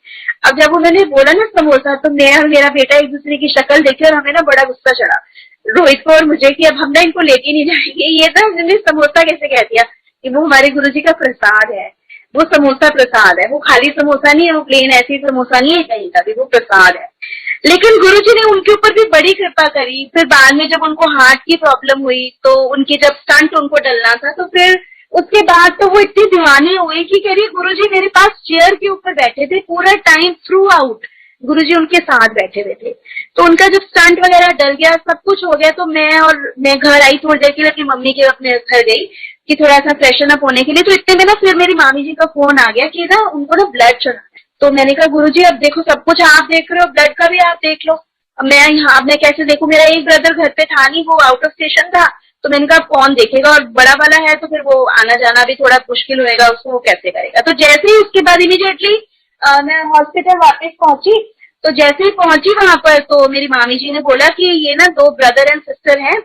अब जब उन्होंने बोला ना समोसा, तो मैं और मेरा बेटा एक दूसरे की शक्ल देखी, और हमें ना बड़ा गुस्सा चढ़ा, रोहित को और मुझे, कि अब हम ना इनको लेके नहीं जाएंगे। ये तो हमने समोसा कैसे कह दिया, कि वो हमारे गुरुजी का प्रसाद है, वो समोसा प्रसाद है, वो खाली समोसा नहीं है, वो प्लेन ऐसी समोसा नहीं है कहीं का भी, वो प्रसाद है। लेकिन गुरुजी ने उनके ऊपर भी बड़ी कृपा करी। फिर बाद में जब उनको हार्ट की प्रॉब्लम हुई, तो उनके जब स्टंट उनको डलना था, तो फिर उसके बाद तो वो इतनी दीवानी हुई कि कह रही गुरुजी मेरे पास चेयर के ऊपर बैठे थे पूरा टाइम, थ्रू आउट गुरुजी उनके साथ बैठे हुए थे। तो उनका जब स्टंट वगैरह डल गया, सब कुछ हो गया, तो मैं घर आई थोड़ी देर के लिए, अपनी मम्मी के अपने घर गई कि थोड़ा सा फ्रेशन अप होने के लिए। तो इतने में ना फिर मेरी मामी जी का फोन आ गया कि ना उनको ना ब्लड चढ़ा। तो मैंने कहा गुरुजी अब देखो, सब कुछ आप देख रहे हो, ब्लड का भी आप देख लो, अब मैं कैसे देखूं, मेरा एक ब्रदर घर पे था नहीं, वो आउट ऑफ स्टेशन था। तो मैंने कहा कौन देखेगा, और बड़ा वाला है तो फिर वो आना जाना भी थोड़ा मुश्किल होएगा उसको, वो कैसे करेगा। तो जैसे ही उसके बाद इमीडिएटली मैं हॉस्पिटल वापस पहुंची, तो जैसे ही पहुंची वहां पर तो मेरी मामी जी ने बोला कि ये ना 2 ब्रदर एंड सिस्टर हैं,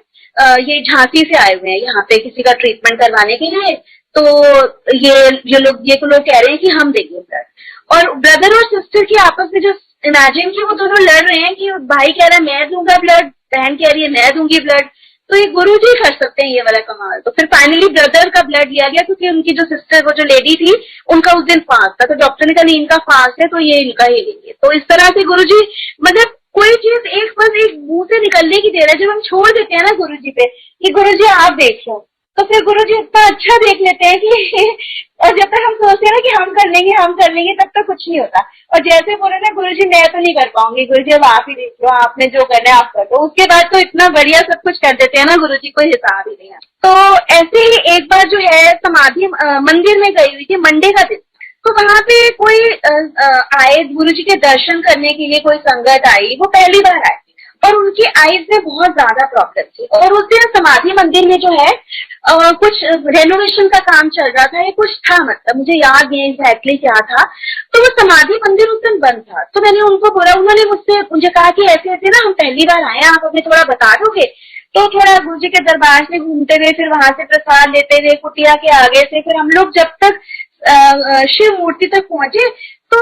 ये झांसी से आए हुए हैं यहाँ पे किसी का ट्रीटमेंट करवाने के लिए। तो ये लोग कह रहे हैं कि हम देंगे ब्लड। और ब्रदर और सिस्टर की आपस में जो इमेजिन की वो दोनों लड़ रहे हैं कि भाई कह रहा है मैं दूंगा ब्लड, बहन कह रही है मैं दूंगी ब्लड। तो ये गुरुजी कर सकते हैं ये वाला कमाल। तो फिर फाइनली ब्रदर का ब्लड लिया गया क्योंकि उनकी जो सिस्टर वो जो लेडी थी उनका उस दिन फास्ट था, तो डॉक्टर ने कहा नहीं इनका फास्ट है तो ये इनका ही लेंगे। तो इस तरह से गुरुजी मतलब कोई चीज एक बस एक मुंह से निकलने की देर है, जब हम छोड़ देते हैं ना गुरुजी पे कि गुरुजी आप देखो, तो फिर गुरुजी इतना अच्छा देख लेते हैं कि और जब तक हम सोचते हैं ना कि हम कर लेंगे तब तक कुछ नहीं होता। और जैसे बोले ना गुरुजी मैं तो नहीं कर पाऊंगी, गुरुजी अब आप ही देख लो, आपने जो करना है आप कर दो। उसके बाद तो इतना बढ़िया सब कुछ कर देते हैं ना गुरुजी, कोई हिसाब ही नहीं है। तो ऐसे ही एक बार जो है समाधि मंदिर में गई हुई थी मंडे का दिन। तो वहां पे कोई आए गुरुजी के दर्शन करने के लिए, कोई संगत आई, वो पहली बार आए और उनकी आईज में बहुत ज्यादा प्रॉब्लम थी। और उस दिन समाधि मंदिर में जो है कुछ रेनोवेशन का काम चल रहा था या कुछ था, मतलब मुझे याद नहीं एग्जैक्टली क्या था। तो वो समाधि मंदिर उस दिन बंद था। तो मैंने उनको बोला, उन्होंने मुझे कहा कि ऐसे ऐसे ना हम पहली बार आए हैं, आप हमें थोड़ा बता दोगे। तो थोड़ा गुरुजी के दरबार से घूमते हुए, फिर वहां से प्रसाद लेते हुए कुटिया के आगे से, फिर हम लोग जब तक शिव मूर्ति तक पहुंचे तो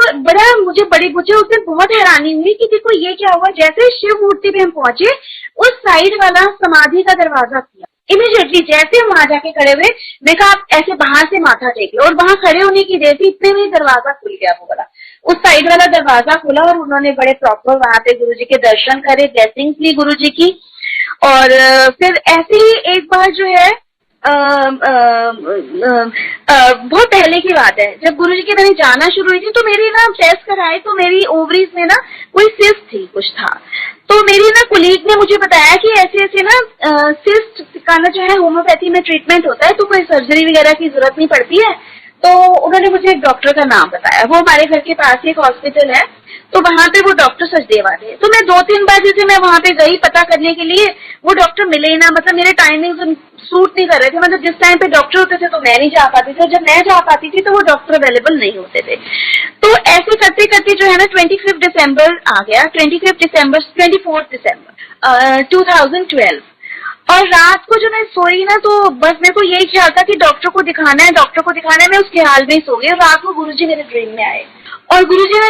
मुझे उस दिन बहुत हैरानी हुई कि देखो ये क्या हुआ। जैसे शिव मूर्ति पे हम पहुंचे उस साइड वाला समाधि का दरवाजा खुला इमीडिएटली। जैसे हम वहां जाके खड़े हुए, मैं कहा आप ऐसे बाहर से माथा टेके, और वहां खड़े होने की देर थी इतने में दरवाजा खुल गया। वो वाला उस साइड वाला दरवाजा खुला और उन्होंने बड़े प्रॉपर वहां पे गुरुजी के दर्शन करे, ब्लेसिंग्स ली गुरुजी की। और फिर ऐसे ही एक बार जो है बहुत पहले की बात है, जब गुरुजी के मैंने जाना शुरू हुई थी तो मेरी ना टेस्ट कराए तो मेरी ओवरीज में ना कोई सिस्ट थी, कुछ था। तो मेरी ना कुलीग ने मुझे बताया कि ऐसे ऐसे ना सिस्ट का ना जो है होम्योपैथी में ट्रीटमेंट होता है, तो कोई सर्जरी वगैरह की जरूरत नहीं पड़ती है। तो उन्होंने मुझे एक डॉक्टर का नाम बताया, वो हमारे घर के पास ही एक हॉस्पिटल है, तो वहां पे वो डॉक्टर सचदेवा थे। तो मैं 2-3 बार जैसे मैं वहां पे गई पता करने के लिए, वो डॉक्टर मिले ही ना, मतलब मेरे टाइमिंग सूट नहीं कर रहे थे। मतलब जिस टाइम पे डॉक्टर होते थे तो मैं नहीं जा पाती थी, जब मैं जा पाती थी तो वो डॉक्टर अवेलेबल नहीं होते थे। तो ऐसे करते करते जो है ना 25 दिसंबर आ गया, 24 दिसंबर 2012। और रात को जो मैं सोई ना तो बस मेरे को यही ख्याल था कि डॉक्टर को दिखाना है, मैं उसके हाल में ही सो गई। और रात को गुरुजी मेरे ड्रीम में आए और गुरुजी ने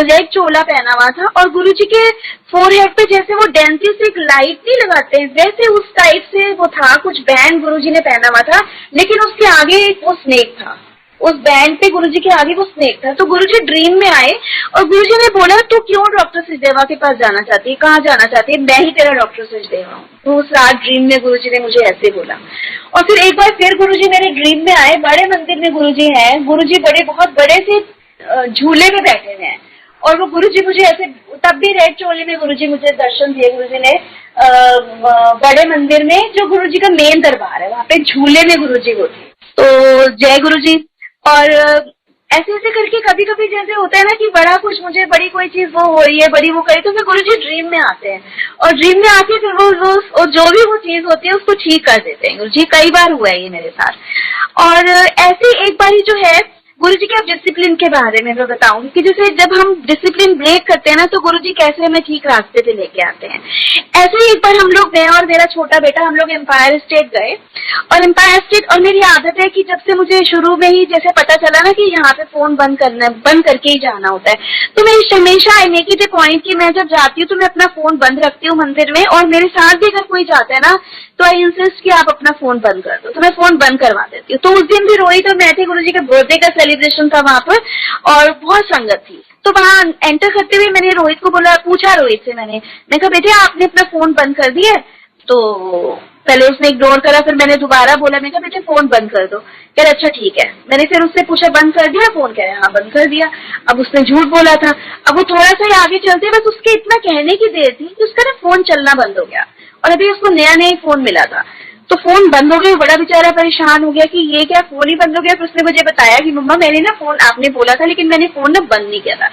रेड चोला पहना हुआ था और गुरुजी के फोरहेड पे जैसे वो डेंटिस्ट एक लाइट नहीं लगाते हैं वैसे उस टाइप से वो था, कुछ बैंड गुरुजी ने पहना हुआ था, लेकिन उसके आगे वो स्नेक था, उस बैंड पे गुरुजी के आगे वो स्नेक था। तो गुरुजी ड्रीम में आए और गुरुजी ने बोला तू क्यों डॉक्टर सचदेवा के पास जाना चाहती है, कहाँ जाना चाहती है, मैं ही तेरा डॉक्टर सचदेवा हूँ। तो उस रात ड्रीम में गुरुजी ने मुझे ऐसे बोला। और फिर एक बार फिर गुरुजी मेरे ड्रीम में आए, बड़े मंदिर में गुरुजी हैं, गुरुजी बहुत बड़े से झूले में बैठे हुए हैं और वो गुरुजी मुझे ऐसे, तब भी रेड चोले में गुरुजी मुझे दर्शन दिए। गुरुजी ने बड़े मंदिर में जो गुरुजी का मेन दरबार है वहां पे झूले में गुरुजी वो थे। तो जय गुरुजी। और ऐसे ऐसे करके कभी कभी जैसे होता है ना कि बड़ा कुछ मुझे बड़ी कोई चीज वो हो रही है, बड़ी वो करी, तो फिर गुरुजी ड्रीम में आते हैं और ड्रीम में आके फिर वो जो भी वो चीज होती है उसको ठीक कर देते हैं। गुरुजी कई बार हुआ है ये मेरे साथ। और ऐसे एक बार जो है गुरुजी के अब डिसिप्लिन के बारे में मैं बताऊंगी कि जैसे जब हम डिसिप्लिन ब्रेक करते हैं ना तो गुरुजी कैसे हमें ठीक रास्ते पे लेके आते हैं। ऐसे ही एक बार हम लोग, मैं और मेरा छोटा बेटा, हम लोग एम्पायर स्टेट गए और एम्पायर स्टेट, और मेरी आदत है कि जब से मुझे शुरू में ही जैसे पता चला ना कि यहाँ पे फोन बंद करके ही जाना होता है, तो मैं हमेशा I make it A point कि मैं जब जाती हूँ तो मैं अपना फोन बंद रखती हूँ मंदिर में, और मेरे साथ भी अगर कोई जाता है ना तो आई इंसिस्ट कि आप अपना फोन बंद कर दो, तो मैं फोन बंद करवा देती हूँ। तो उस दिन भी रोहित और मैं थे, गुरुजी के बर्थडे का सेलिब्रेशन था वहां पर और बहुत संगत थी। तो वहां एंटर करते हुए मैंने रोहित को पूछा रोहित से, मैंने कहा बेटे आपने अपना फोन बंद कर दिया? तो पहले उसने इग्नोर करा, फिर मैंने दोबारा बोला, मैं कहा बेटे फोन बंद कर दो। कह रहा अच्छा ठीक है। मैंने फिर उससे पूछा बंद कर दिया फोन? कह रहा हाँ बंद कर दिया। अब उसने झूठ बोला था। अब वो थोड़ा सा आगे चलते बस उसके इतना कहने की देर थी कि उसका ना फोन चलना बंद हो गया और अभी उसको नया नया फोन मिला था, तो फोन बंद हो गया। बड़ा बेचारा परेशान हो गया कि ये क्या फोन ही बंद हो गया। फिर उसने मुझे बताया कि मम्मा मैंने ना फोन, आपने बोला था लेकिन मैंने फोन ना बंद नहीं किया था।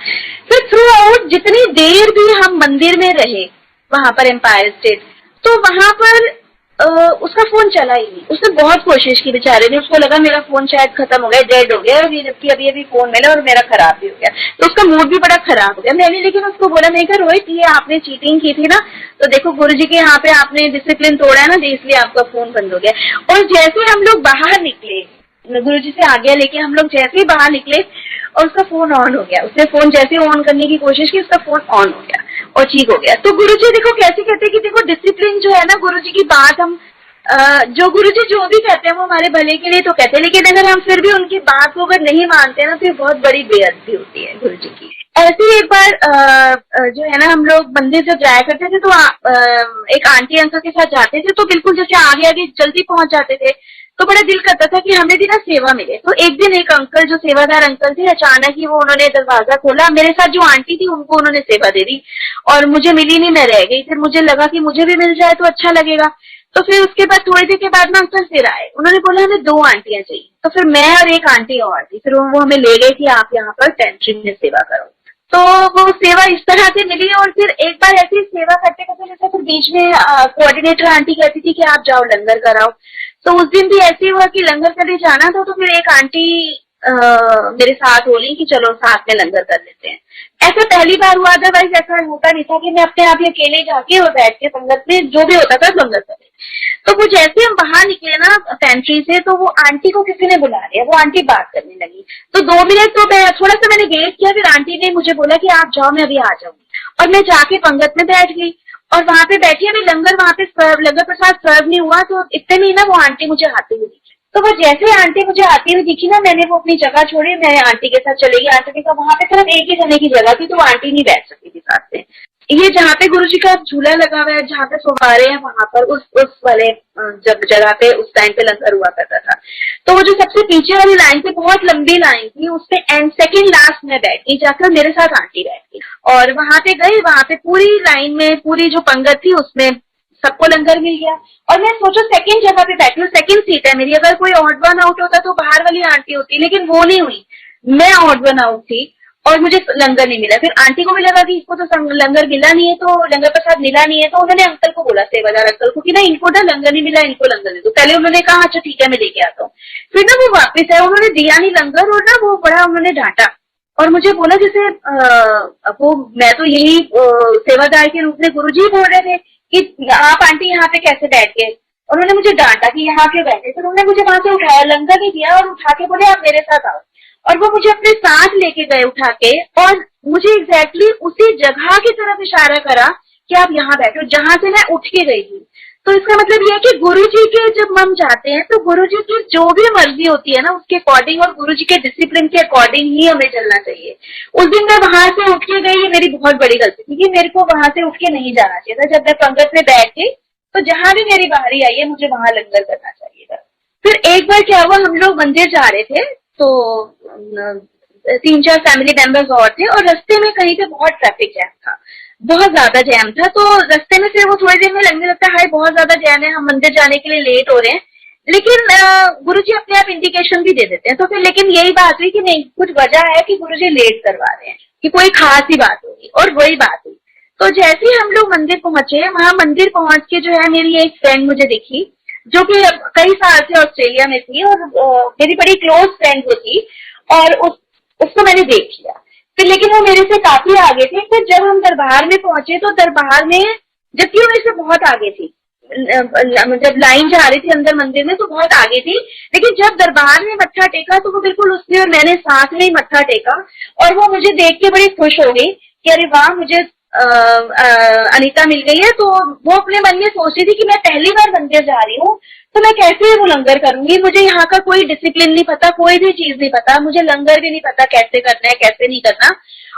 फिर थ्रू आउट जितनी देर भी हम मंदिर में रहे वहां पर एम्पायर स्टेट, तो वहां पर उसका फोन चला ही नहीं। उसने बहुत कोशिश की बेचारे ने, उसको लगा मेरा फोन शायद खत्म हो गया, डेड हो गया, जबकि अभी अभी फोन मिला और मेरा खराब भी हो गया, तो उसका मूड भी बड़ा खराब हो गया। मैंने लेकिन उसको बोला, मैं कहा रोहित ये आपने चीटिंग की थी ना, तो देखो गुरुजी के यहाँ पे आपने डिसिप्लिन तोड़ा है ना, इसलिए आपका फोन बंद हो गया। और जैसे हम लोग बाहर निकले, गुरुजी से आज्ञा लेके हम लोग जैसे ही बाहर निकले और उसका फोन ऑन हो गया, उसने फोन जैसे ऑन करने की कोशिश की, उसका फोन ऑन हो गया और ठीक हो गया। तो गुरुजी देखो कैसे कहते हैं कि देखो डिसिप्लिन जो है ना, गुरुजी की बात हम जो गुरुजी जो भी कहते हैं वो हमारे भले के लिए तो कहते हैं, लेकिन अगर हम फिर भी उनकी बात को अगर नहीं मानते ना तो ये बहुत बड़ी बेइज्जती होती है गुरुजी की। ऐसे ही एक बार जो है ना, हम लोग मंदिर जब जाया करते थे तो एक आंटी अंकल के साथ जाते थे, तो बिल्कुल जैसे आगे आगे जल्दी पहुंच जाते थे, तो बड़ा दिल करता था कि हमें भी ना सेवा मिले। तो एक दिन एक अंकल जो सेवादार अंकल थे, अचानक ही वो उन्होंने दरवाजा खोला, मेरे साथ जो आंटी थी उनको उन्होंने सेवा दे दी और मुझे मिली नहीं, मैं रह गई। फिर मुझे लगा कि मुझे भी मिल जाए तो अच्छा लगेगा। तो फिर उसके बाद थोड़ी देर के बाद में अंकल फिर आए, उन्होंने बोला हमें 2 आंटियां चाहिए। तो फिर मैं और एक आंटी और थी, फिर वो हमें ले गई थी, आप यहाँ पर पेंट्री में सेवा करो। तो वो सेवा इस तरह से मिली। और फिर एक बार ऐसी सेवा करते करते जैसे फिर बीच में कोऑर्डिनेटर आंटी कहती थी कि आप जाओ लंगर कराओ। तो उस दिन भी ऐसे हुआ कि लंगर करने जाना था, तो फिर एक आंटी मेरे साथ बोली कि चलो साथ में लंगर कर लेते हैं। ऐसा पहली बार हुआ, अदरवाइज ऐसा होता नहीं था कि मैं अपने आप ही अकेले जाके और बैठ के संगत में जो भी होता था लंगर करे। तो वो जैसे हम बाहर निकले ना पेंट्री से, तो वो आंटी को किसी ने बुला लिया, वो आंटी बात करने लगी। तो 2 मिनट तो मैं थोड़ा सा मैंने वेट किया, फिर आंटी ने मुझे बोला कि आप जाओ मैं अभी आ जाऊंगी। और मैं जाके पंगत में बैठ गई और वहां पे बैठी, अभी लंगर वहां पे लंगर प्रसाद सर्व नहीं हुआ, तो इतने में ना वो आंटी मुझे आती हुई दिखी। तो वो जैसे आंटी मुझे आती हुई दिखी ना, मैंने वो अपनी जगह छोड़ी, मैं आंटी के साथ चली गई। आंटी का वहां पे सिर्फ एक ही जने की जगह थी, तो वो आंटी नहीं बैठ सकती थी साथ में। ये जहाँ पे गुरुजी का झूला लगा हुआ है, जहाँ पे फुव्वारे हैं, वहां पर उस वाले जब जगह पे उस टाइम पे लंगर हुआ करता था। तो वो जो सबसे पीछे वाली लाइन थी, बहुत लंबी लाइन थी, उसपे एंड सेकंड लास्ट में बैठ गई, जाकर मेरे साथ आंटी बैठ गई। और वहां पे गई, वहां पे पूरी लाइन में पूरी जो पंगत थी उसमें सबको लंगर मिल गया। और मैं सोचो सेकंड जगह पे बैठी हूँ, सेकंड सीट है मेरी, अगर कोई ऑड वन आउट होता तो बाहर वाली आंटी होती, लेकिन वो नहीं हुई, मैं ऑड वन आउट थी और मुझे लंगर नहीं मिला। फिर आंटी को भी लगा कि इसको तो लंगर मिला नहीं है, तो लंगर प्रसाद मिला नहीं है, तो उन्होंने अंकल को बोला, सेवादार अंकल को, कि ना इनको ना लंगर नहीं मिला, इनको लंगर दे दो। पहले उन्होंने कहा अच्छा ठीक है मैं लेके आता हूँ, फिर ना वो वापस आए, उन्होंने दिया नहीं लंगर और ना वो बड़ा उन्होंने डांटा और मुझे बोला जैसे वो मैं तो यही सेवादार के रूप में गुरुजी बोल रहे थे कि आप आंटी यहाँ पे कैसे बैठ गए। उन्होंने मुझे डांटा कि यहाँ क्यों बैठे। फिर उन्होंने मुझे वहां से उठाया, लंगर नहीं दिया और उठा के बोले आप मेरे साथ आओ। और वो मुझे अपने साथ लेके गए उठा के, और मुझे एग्जैक्टली उसी जगह की तरफ इशारा करा कि आप यहाँ बैठो जहां से मैं उठ के गई थी। तो इसका मतलब यह है कि गुरुजी के जब हम जाते हैं तो गुरुजी की जो भी मर्जी होती है ना उसके अकॉर्डिंग और गुरुजी के डिसिप्लिन के अकॉर्डिंग ही हमें चलना चाहिए। उस दिन मैं वहां से उठ के गई, ये मेरी बहुत बड़ी गलती थी कि मेरे को वहां से उठ के नहीं जाना चाहिए था। जब मैं पंगत में बैठ गई तो जहां भी मेरी बारी आई है मुझे वहां लंगर करना चाहिए था। फिर एक बार क्या हुआ, हम लोग मंदिर जा रहे थे, तो 3-4 फैमिली मेंबर्स और थे और रास्ते में कहीं पे बहुत ट्रैफिक जैम था, बहुत ज्यादा जैम था। तो रास्ते में फिर वो थोड़ी देर में लगने लगता है हाय बहुत ज्यादा जैम है, हम मंदिर जाने के लिए लेट हो रहे हैं। लेकिन गुरुजी अपने आप इंडिकेशन भी दे देते हैं। तो फिर लेकिन यही बात हुई कि नहीं, कुछ वजह है कि गुरुजी लेट करवा रहे हैं, कि कोई खास ही बात होगी, और वही बात हुई। तो जैसे ही हम लोग मंदिर पहुंचे, वहां मंदिर पहुंच के जो है मेरी एक फ्रेंड मुझे दिखी जो कि कई साल से ऑस्ट्रेलिया में थी और मेरी बड़ी क्लोज फ्रेंड वो थी, और उसको मैंने देख लिया। फिर लेकिन वो मेरे से काफी आगे थे। फिर जब हम दरबार में पहुंचे तो दरबार में, जबकि वो मेरे से बहुत आगे थी, जब लाइन जा रही थी अंदर मंदिर में तो बहुत आगे थी, लेकिन जब दरबार में मत्था टेका तो वो बिल्कुल उसने और मैंने साथ में ही मत्था टेका। और वो मुझे देख के बड़ी खुश हो गई कि अरे वाह मुझे अनीता मिल गई है। तो वो अपने मन में सोच रही थी कि मैं पहली बार मंदिर जा रही हूँ तो मैं कैसे वो लंगर करूंगी, मुझे यहाँ का कोई डिसिप्लिन नहीं पता, कोई भी चीज नहीं पता, मुझे लंगर भी नहीं पता कैसे करना है कैसे नहीं करना।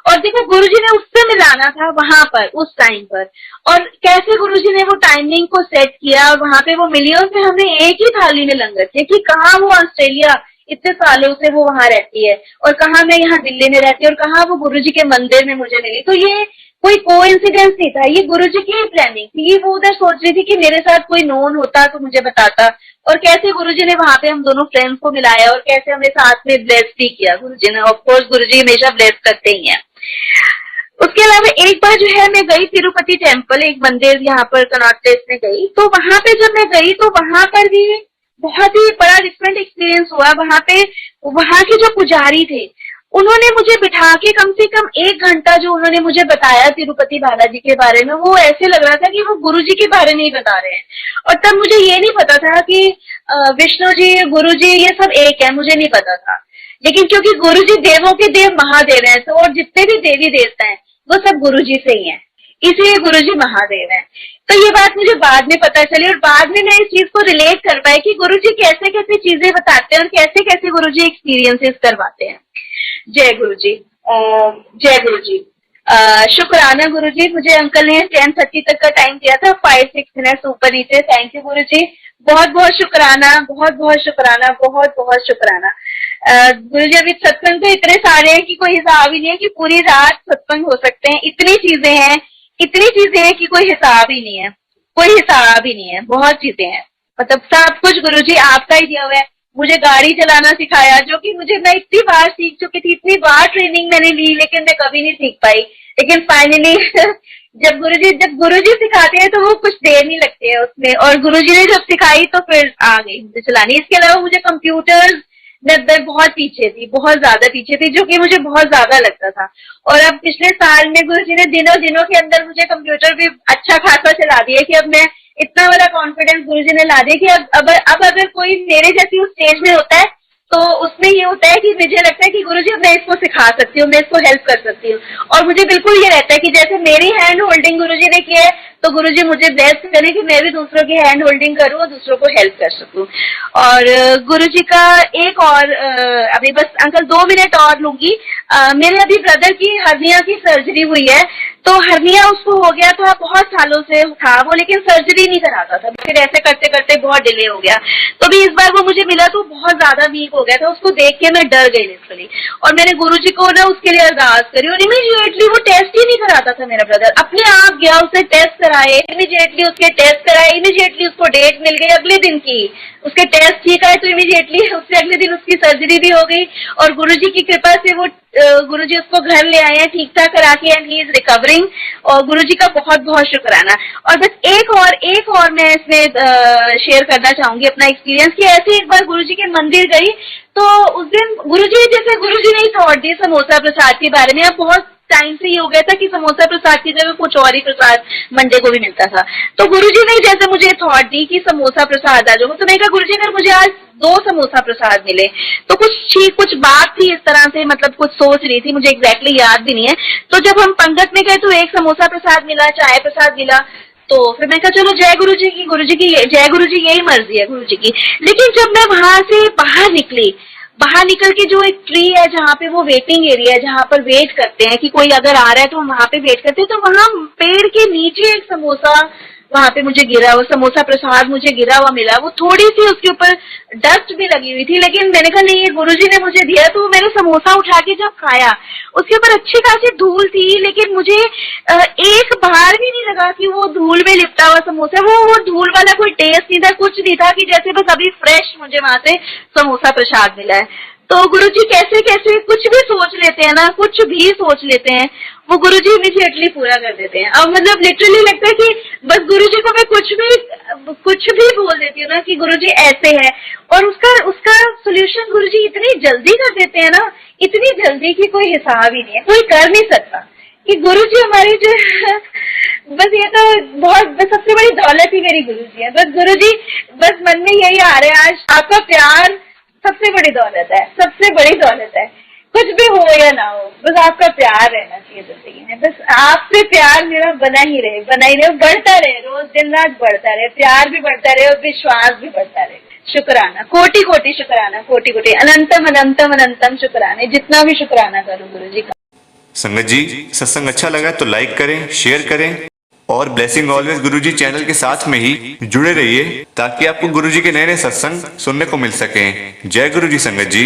और देखो गुरुजी ने उससे मिलाना था वहां पर उस टाइम पर, और कैसे गुरुजी ने वो टाइमिंग को सेट किया और वहां पे वो मिली और फिर हमने एक ही थाली में लंगर किया। कि कहाँ वो ऑस्ट्रेलिया इतने सालों से वो वहां रहती है और कहाँ मैं यहाँ दिल्ली में रहती हूँ और कहाँ वो गुरुजी के मंदिर में मुझे मिली। तो ये कोई कोइंसिडेंस नहीं था, ये गुरुजी की ही प्लानिंग थी। वो उधर सोच रही थी कि मेरे साथ कोई नोन होता तो मुझे बताता, और कैसे गुरुजी ने वहां पे हम दोनों फ्रेंड्स को मिलाया और कैसे हमें साथ में ब्लेस भी किया गुरुजी ने। ऑफ कोर्स गुरुजी हमेशा ब्लेस करते ही हैं। उसके अलावा एक बार जो है मैं गई तिरुपति टेम्पल, एक मंदिर यहाँ पर कनॉट प्लेस में गई, तो वहां पे जब मैं गई तो वहां पर भी बहुत ही बड़ा डिफरेंट एक्सपीरियंस हुआ। वहां पे वहां के जो पुजारी थे उन्होंने मुझे बिठा के कम से कम 1 घंटा जो उन्होंने मुझे बताया तिरुपति बालाजी के बारे में, वो ऐसे लग रहा था कि वो गुरु जी के बारे में ही बता रहे हैं। और तब मुझे ये नहीं पता था कि विष्णु जी गुरु जी ये सब एक है, मुझे नहीं पता था। लेकिन क्योंकि गुरु जी देवों के देव महादेव हैं, तो और जितने भी देवी देवता हैं वो सब गुरु जी से ही हैं, इसलिए गुरु जी महादेव हैं। तो ये बात मुझे बाद में पता चली और बाद में मैं इस चीज को रिलेट कर पाई कि गुरु जी कैसे कैसे चीजें बताते हैं और कैसे कैसे गुरु जी एक्सपीरियंसेस करवाते हैं। जय गुरु जी। जय गुरु जी। शुक्राना गुरु जी, मुझे अंकल ने 10:30 तक का टाइम दिया था, 5-6 मिनट ऊपर नीचे। थैंक यू गुरु जी, बहुत बहुत शुक्राना, बहुत बहुत शुक्राना, बहुत बहुत शुक्राना। गुरु जी अभी सत्संग तो इतने सारे हैं कि कोई हिसाब ही नहीं है कि पूरी रात सत्संग हो सकते हैं, इतनी चीजें हैं, इतनी चीजें हैं कि कोई हिसाब ही नहीं है, कोई हिसाब ही नहीं है, बहुत चीजें हैं। मतलब सब कुछ गुरु जी आपका ही दिया हुआ है। मुझे गाड़ी चलाना सिखाया, जो कि मुझे मैं इतनी बार सीख चुकी थी, इतनी बार ट्रेनिंग मैंने ली, लेकिन मैं कभी नहीं सीख पाई। लेकिन फाइनली जब गुरुजी सिखाते हैं तो वो कुछ देर नहीं लगती है उसमें, और गुरुजी ने जब सिखाई तो फिर आ गई मुझे चलानी। इसके अलावा मुझे कंप्यूटर्स मैं बहुत पीछे थी, बहुत ज्यादा पीछे थी, जो कि मुझे बहुत ज्यादा लगता था। और अब पिछले साल में गुरुजी ने दिनों दिनों के अंदर मुझे कंप्यूटर भी अच्छा खासा चला दिया कि अब मैं इतना बड़ा कॉन्फिडेंस गुरुजी ने ला दिया कि अब अगर कोई मेरे जैसी उस स्टेज में होता है तो उसमें ये होता है कि मुझे लगता है कि गुरुजी अब मैं इसको सिखा सकती हूँ, मैं इसको हेल्प कर सकती हूँ। और मुझे बिल्कुल ये रहता है कि जैसे मेरी हैंड होल्डिंग गुरुजी ने किया है, तो गुरुजी मुझे बेस्ट करें कि मैं भी दूसरों की हैंड होल्डिंग करूँ और दूसरों को हेल्प कर सकूँ। और गुरुजी का एक और अभी बस अंकल 2 मिनट और लूंगी। मेरे अभी ब्रदर की हर्निया की सर्जरी हुई है, तो हर्निया उसको हो गया था, बहुत सालों से था वो, लेकिन सर्जरी नहीं कराता था, फिर ऐसे करते करते बहुत डिले हो गया। तो भी इस बार वो मुझे मिला तो बहुत ज्यादा वीक हो गया था, उसको देख के मैं डर गई लिटरली। और मैंने गुरुजी को ना उसके लिए अरदास करी, और इमीडिएटली वो टेस्ट ही नहीं कराता था मेरा ब्रदर, अपने आप गया, उसने टेस्ट कराए, इमीडिएटली उसके टेस्ट कराए, इमीडिएटली उसको डेट मिल गई अगले दिन की, उसके टेस्ट ठीक आए, तो इमीडिएटली उससे अगले दिन उसकी सर्जरी भी हो गई। और गुरुजी की कृपा से वो गुरुजी उसको घर ले आए हैं ठीक ठाक करा के, एंड ही इज रिकवरिंग। और गुरुजी का बहुत बहुत शुक्राना। और बस एक और मैं इसमें शेयर करना चाहूंगी अपना एक्सपीरियंस, कि ऐसे एक बार गुरुजी के मंदिर गई, तो उस दिन गुरुजी ने थॉट दी समोसा प्रसाद के बारे में। अब बहुत टाइम से ये हो गया था कि समोसा प्रसाद की जगह कुछ और ही प्रसाद मंडे को भी मिलता था, तो गुरुजी ने जैसे मुझे थॉट दी कि समोसा प्रसाद आ जाओ, तो मैं कहा गुरुजी अगर मुझे आज 2 समोसा प्रसाद मिले, तो कुछ बात थी इस तरह से, मतलब कुछ सोच रही थी, मुझे एग्जैक्टली याद भी नहीं है। तो जब हम पंगत में गए तो 1 समोसा प्रसाद मिला, चाय प्रसाद मिला, तो फिर मैं कहा चलो जय गुरु जी की जय गुरु जी, यही मर्जी है गुरु जी की। लेकिन जब मैं वहां से बाहर निकल के जो एक ट्री है जहाँ पे वो वेटिंग एरिया है, जहाँ पर वेट करते हैं कि कोई अगर आ रहा है तो हम वहां पे वेट करते हैं, तो वहां पेड़ के नीचे एक समोसा वहां पे मुझे गिरा हुआ, समोसा प्रसाद मुझे गिरा हुआ मिला। वो थोड़ी सी उसके ऊपर डस्ट भी लगी हुई थी, लेकिन मैंने कहा नहीं ये गुरुजी ने मुझे दिया, तो मैंने समोसा उठा के जब खाया, उसके ऊपर अच्छी खासी धूल थी, लेकिन मुझे एक बार भी नहीं लगा कि वो धूल में लिपटा हुआ समोसा, वो धूल वाला कोई टेस्ट नहीं था, कुछ नहीं था, कि जैसे बस अभी फ्रेश मुझे वहां से समोसा प्रसाद मिला है। तो गुरुजी कैसे कैसे कुछ भी सोच लेते हैं ना, कुछ भी सोच लेते हैं, वो गुरुजी इमीडिएटली पूरा कर देते हैं। अब मतलब लिटरली लगता है कि बस गुरुजी को मैं कुछ भी बोल देती हूँ ना कि गुरुजी ऐसे है, और उसका सोल्यूशन गुरुजी इतनी जल्दी कर देते हैं ना, इतनी जल्दी कि कोई हिसाब ही नहीं है, कोई कर नहीं सकता। कि गुरुजी हमारी जो बस ये तो बहुत सबसे बड़ी दौलत ही मेरी गुरुजी है। बस गुरुजी बस मन में यही आ रहा है, आज आपका प्यार सबसे बड़ी दौलत है, सबसे बड़ी दौलत है। कुछ भी हो या ना हो, बस आपका प्यार रहना चाहिए जिंदगी में। बस आपसे प्यार मेरा बना ही रहे, बढ़ता रहे, रोज दिन रात बढ़ता रहे, प्यार भी बढ़ता रहे और विश्वास भी बढ़ता रहे। शुक्राना, कोटि कोटि शुक्राना, कोटि कोटि अनंतम अनंतम अनंतम शुक्राने, जितना भी शुक्राना करूं गुरु जी का। संगत जी, सत्संग अच्छा लगा तो लाइक करें, शेयर करें, और ब्लेसिंग ऑलवेज गुरुजी चैनल के साथ में ही जुड़े रहिए, ताकि आपको गुरुजी के नए नए सत्संग सुनने को मिल सके। जय गुरुजी संगत जी।